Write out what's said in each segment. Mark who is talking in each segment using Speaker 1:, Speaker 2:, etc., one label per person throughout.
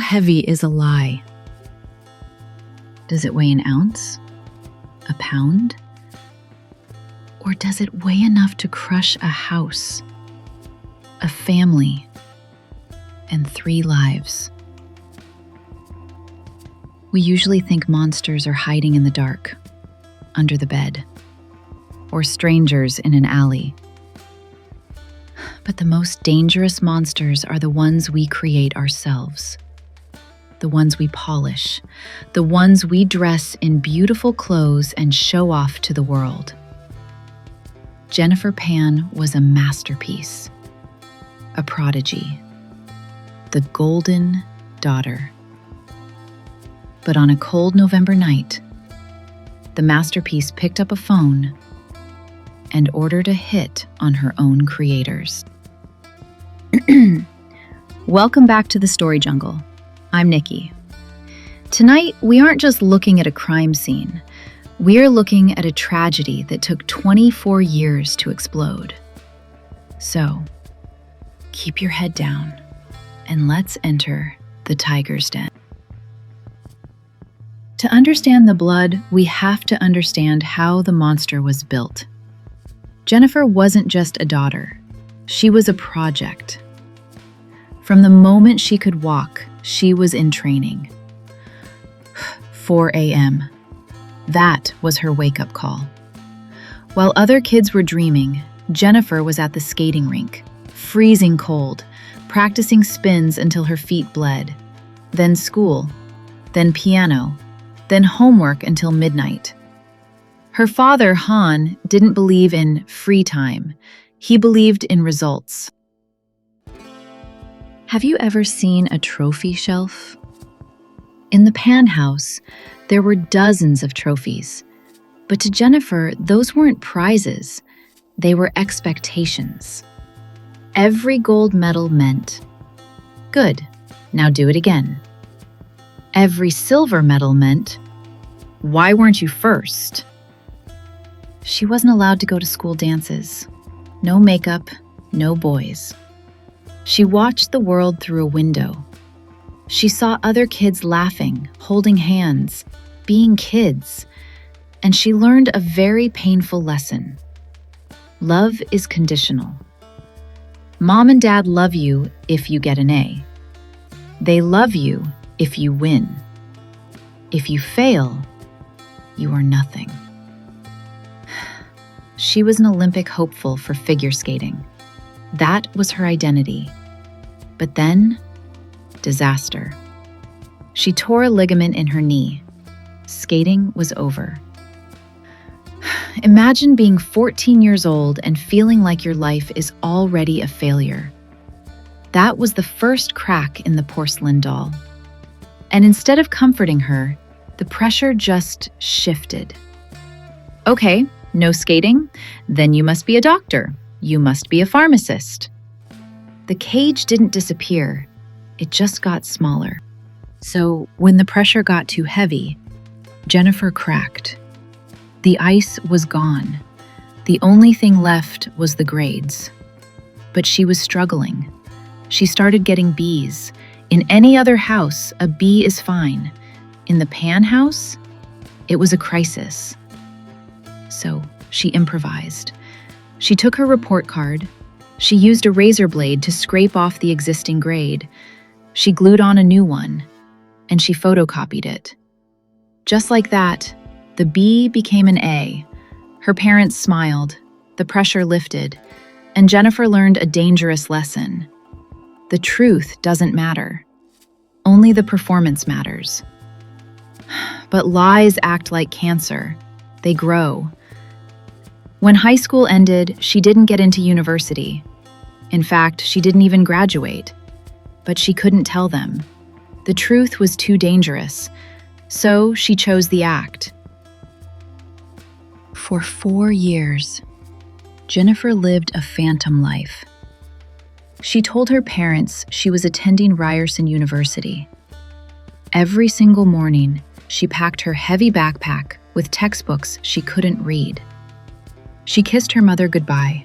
Speaker 1: heavy is a lie? Does it weigh an ounce? A pound? Or does it weigh enough to crush a house, a family, and 3 lives? We usually think monsters are hiding in the dark, under the bed, or strangers in an alley. But the most dangerous monsters are the ones we create ourselves. The ones we polish, the ones we dress in beautiful clothes and show off to the world. Jennifer Pan was a masterpiece, a prodigy, the golden daughter. But on a cold November night, the masterpiece picked up a phone and ordered a hit on her own creators. Welcome back to the Story Jungle. I'm Nikki. Tonight, we aren't just looking at a crime scene. We're looking at a tragedy that took 24 years to explode. So, keep your head down and let's enter the tiger's den. To understand the blood, we have to understand how the monster was built. Jennifer wasn't just a daughter. She was a project. From the moment she could walk, she was in training. 4 a.m. That was her wake-up call. While other kids were dreaming, Jennifer was at the skating rink, freezing cold, practicing spins until her feet bled. Then school, then piano, then homework until midnight. Her father, Han, didn't believe in free time. He believed in results. Have you ever seen a trophy shelf? In the Pan house, there were dozens of trophies. But to Jennifer, those weren't prizes. They were expectations. Every gold medal meant, good, now do it again. Every silver medal meant, why weren't you first? She wasn't allowed to go to school dances. No makeup, no boys. She watched the world through a window. She saw other kids laughing, holding hands, being kids, and she learned a very painful lesson. Love is conditional. Mom and Dad love you if you get an A. They love you if you win. If you fail, you are nothing. She was an Olympic hopeful for figure skating. That was her identity. But then, disaster. She tore a ligament in her knee. Skating was over. Imagine being 14 years old and feeling like your life is already a failure. That was the first crack in the porcelain doll. And instead of comforting her, the pressure just shifted. Okay, no skating? Then you must be a doctor. You must be a pharmacist. The cage didn't disappear. It just got smaller. So when the pressure got too heavy, Jennifer cracked. The ice was gone. The only thing left was the grades. But she was struggling. She started getting Bs. In any other house, a B is fine. In the Pan house, it was a crisis. So she improvised. She took her report card. She used a razor blade to scrape off the existing grade. She glued on a new one, and she photocopied it. Just like that, the B became an A. Her parents smiled, the pressure lifted, and Jennifer learned a dangerous lesson. The truth doesn't matter. Only the performance matters. But lies act like cancer. They grow. When high school ended, she didn't get into university. In fact, she didn't even graduate. But she couldn't tell them. The truth was too dangerous. So she chose the act. For 4 years, Jennifer lived a phantom life. She told her parents she was attending Ryerson University. Every single morning, she packed her heavy backpack with textbooks she couldn't read. She kissed her mother goodbye.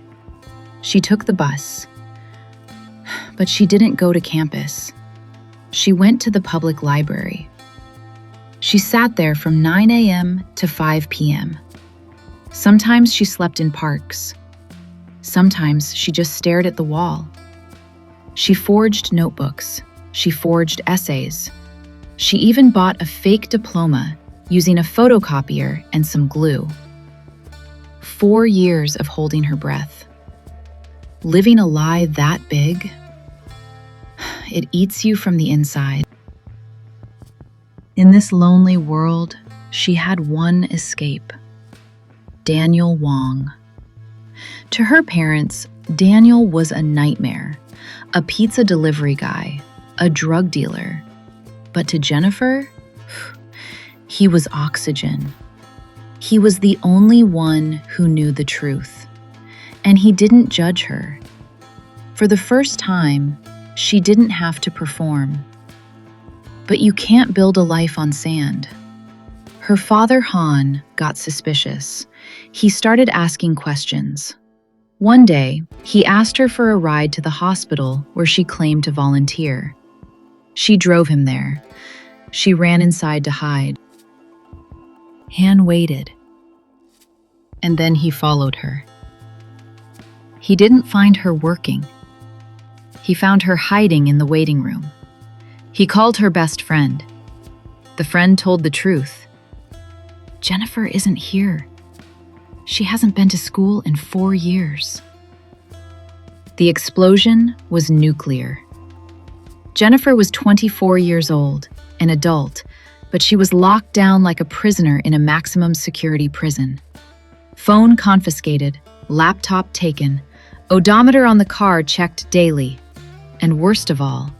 Speaker 1: She took the bus. But she didn't go to campus. She went to the public library. She sat there from 9 a.m. to 5 p.m. Sometimes she slept in parks. Sometimes she just stared at the wall. She forged notebooks. She forged essays. She even bought a fake diploma using a photocopier and some glue. 4 years of holding her breath. Living a lie that big, it eats you from the inside. In this lonely world, she had one escape: Daniel Wong. To her parents, Daniel was a nightmare, a pizza delivery guy, a drug dealer. But to Jennifer, he was oxygen. He was the only one who knew the truth, and he didn't judge her. For the first time, she didn't have to perform. But you can't build a life on sand. Her father, Han, got suspicious. He started asking questions. One day, he asked her for a ride to the hospital where she claimed to volunteer. She drove him there. She ran inside to hide. Han waited. And then he followed her. He didn't find her working. He found her hiding in the waiting room. He called her best friend. The friend told the truth. Jennifer isn't here. She hasn't been to school in 4 years. The explosion was nuclear. Jennifer was 24 years old, an adult, but she was locked down like a prisoner in a maximum security prison. Phone confiscated, laptop taken, odometer on the car checked daily. And worst of all,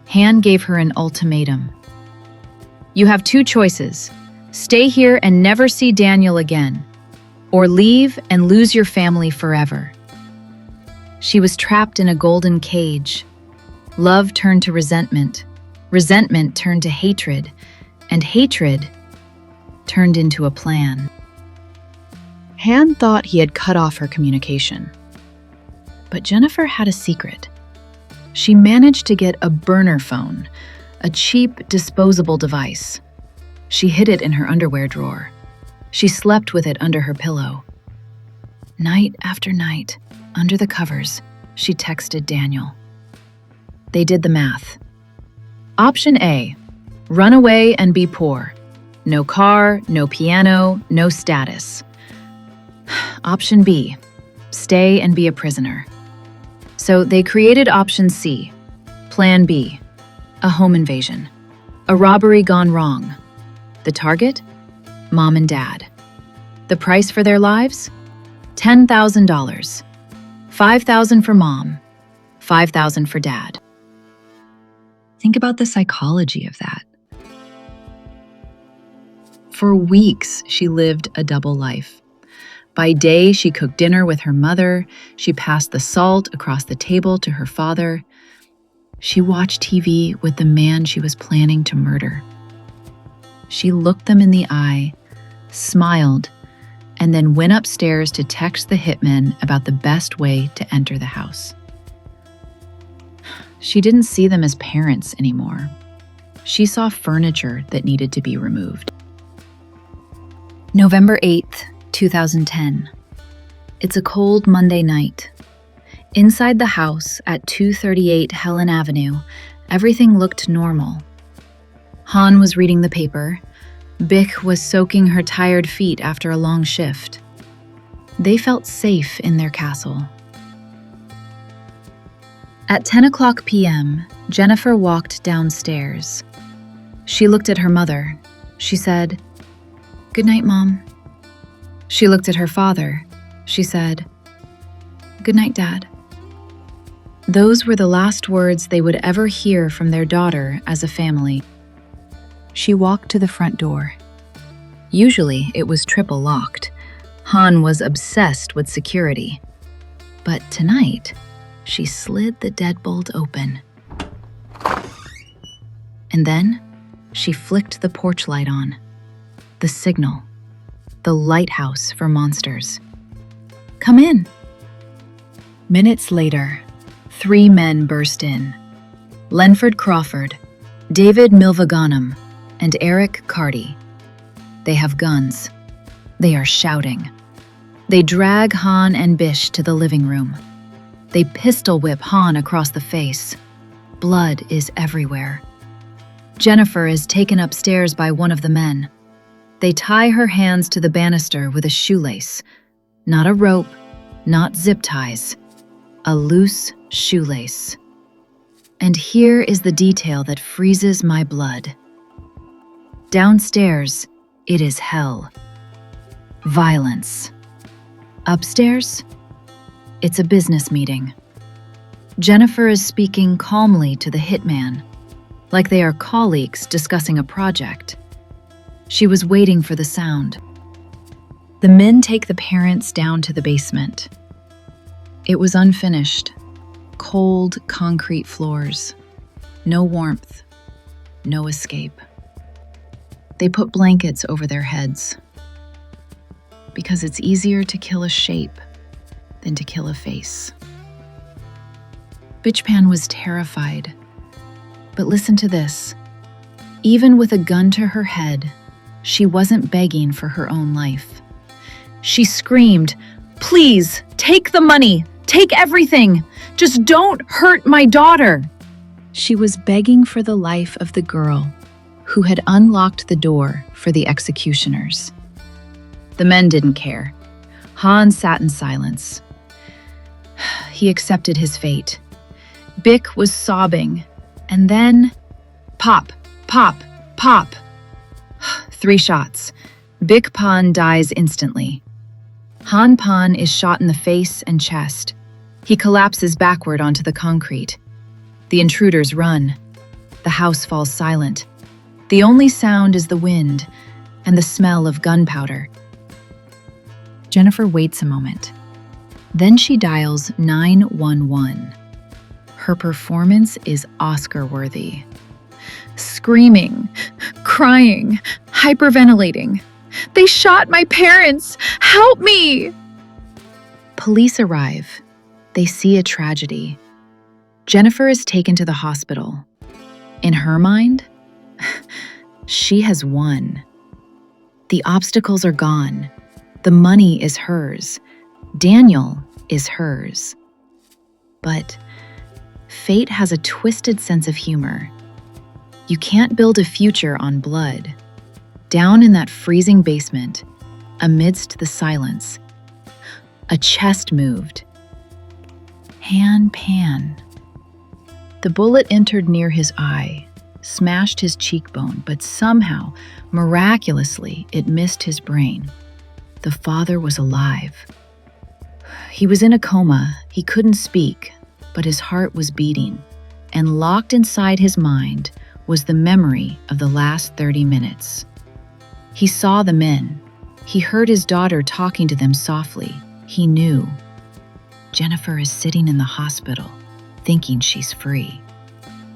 Speaker 1: Han gave her an ultimatum. You have 2 choices: stay here and never see Daniel again, or leave and lose your family forever. She was trapped in a golden cage. Love turned to resentment. Resentment turned to hatred. And hatred turned into a plan. Han thought he had cut off her communication. But Jennifer had a secret. She managed to get a burner phone, a cheap, disposable device. She hid it in her underwear drawer. She slept with it under her pillow. Night after night, under the covers, she texted Daniel. They did the math. Option A, run away and be poor. No car, no piano, no status. Option B, stay and be a prisoner. So they created option C, plan B, a home invasion, a robbery gone wrong. The target? Mom and dad. The price for their lives? $10,000. $5,000 for mom, $5,000 for dad. Think about the psychology of that. For weeks, she lived a double life. By day, she cooked dinner with her mother. She passed the salt across the table to her father. She watched TV with the man she was planning to murder. She looked them in the eye, smiled, and then went upstairs to text the hitman about the best way to enter the house. She didn't see them as parents anymore. She saw furniture that needed to be removed. November 8th, 2010. It's a cold Monday night. Inside the house at 238 Helen Avenue, everything looked normal. Han was reading the paper. Bick was soaking her tired feet after a long shift. They felt safe in their castle. At 10 o'clock p.m., Jennifer walked downstairs. She looked at her mother. She said, "Good night, Mom." She looked at her father. She said, "Good night, Dad." Those were the last words they would ever hear from their daughter as a family. She walked to the front door. Usually, it was triple locked. Han was obsessed with security. But tonight, she slid the deadbolt open. And then, she flicked the porch light on. The signal. The lighthouse for monsters. "Come in." Minutes later, 3 men burst in. Lenford Crawford, David Milvaganam and Eric Carty. They have guns. They are shouting. They drag Han and Bish to the living room. They pistol whip Han across the face. Blood is everywhere. Jennifer is taken upstairs by one of the men. They tie her hands to the banister with a shoelace. Not a rope, not zip ties. A loose shoelace. And here is the detail that freezes my blood. Downstairs, it is hell. Violence. Upstairs, it's a business meeting. Jennifer is speaking calmly to the hitman, like they are colleagues discussing a project. She was waiting for the sound. The men take the parents down to the basement. It was unfinished. Cold, concrete floors. No warmth. No escape. They put blankets over their heads. Because it's easier to kill a shape than to kill a face. Bitchpan was terrified. But listen to this. Even with a gun to her head, she wasn't begging for her own life. She screamed, "Please, take the money! Take everything! Just don't hurt my daughter!" She was begging for the life of the girl who had unlocked the door for the executioners. The men didn't care. Han sat in silence. He accepted his fate. Bick was sobbing, and then pop, pop, pop. 3 shots. Bick Pan dies instantly. Han Pan is shot in the face and chest. He collapses backward onto the concrete. The intruders run. The house falls silent. The only sound is the wind and the smell of gunpowder. Jennifer waits a moment. Then she dials 911. Her performance is Oscar-worthy. Screaming, crying, hyperventilating. "They shot my parents! Help me!" Police arrive. They see a tragedy. Jennifer is taken to the hospital. In her mind, she has won. The obstacles are gone. The money is hers. Daniel is hers. But fate has a twisted sense of humor. You can't build a future on blood. Down in that freezing basement, amidst the silence, a chest moved. Han Pan. The bullet entered near his eye, smashed his cheekbone, but somehow, miraculously, it missed his brain. The father was alive. He was in a coma. He couldn't speak, but his heart was beating, and locked inside his mind was the memory of the last 30 minutes. He saw the men. He heard his daughter talking to them softly. He knew. Jennifer is sitting in the hospital, thinking she's free.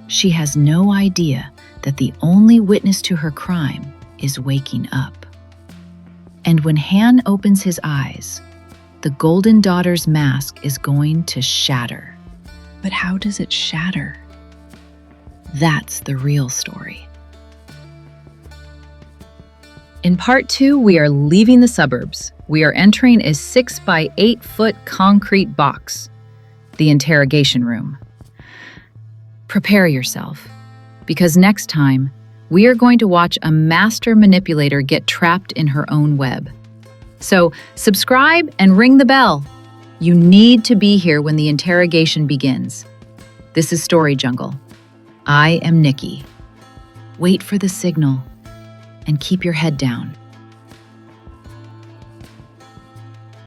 Speaker 1: She has no idea that the only witness to her crime is waking up. And when Han opens his eyes, the Golden Daughter's mask is going to shatter. But how does it shatter? That's the real story. In part 2, we are leaving the suburbs. We are entering a 6 by 8 foot concrete box, the interrogation room. Prepare yourself, because next time, we are going to watch a master manipulator get trapped in her own web. So subscribe and ring the bell. You need to be here when the interrogation begins. This is Story Jungle. I am Nikki. Wait for the signal and keep your head down.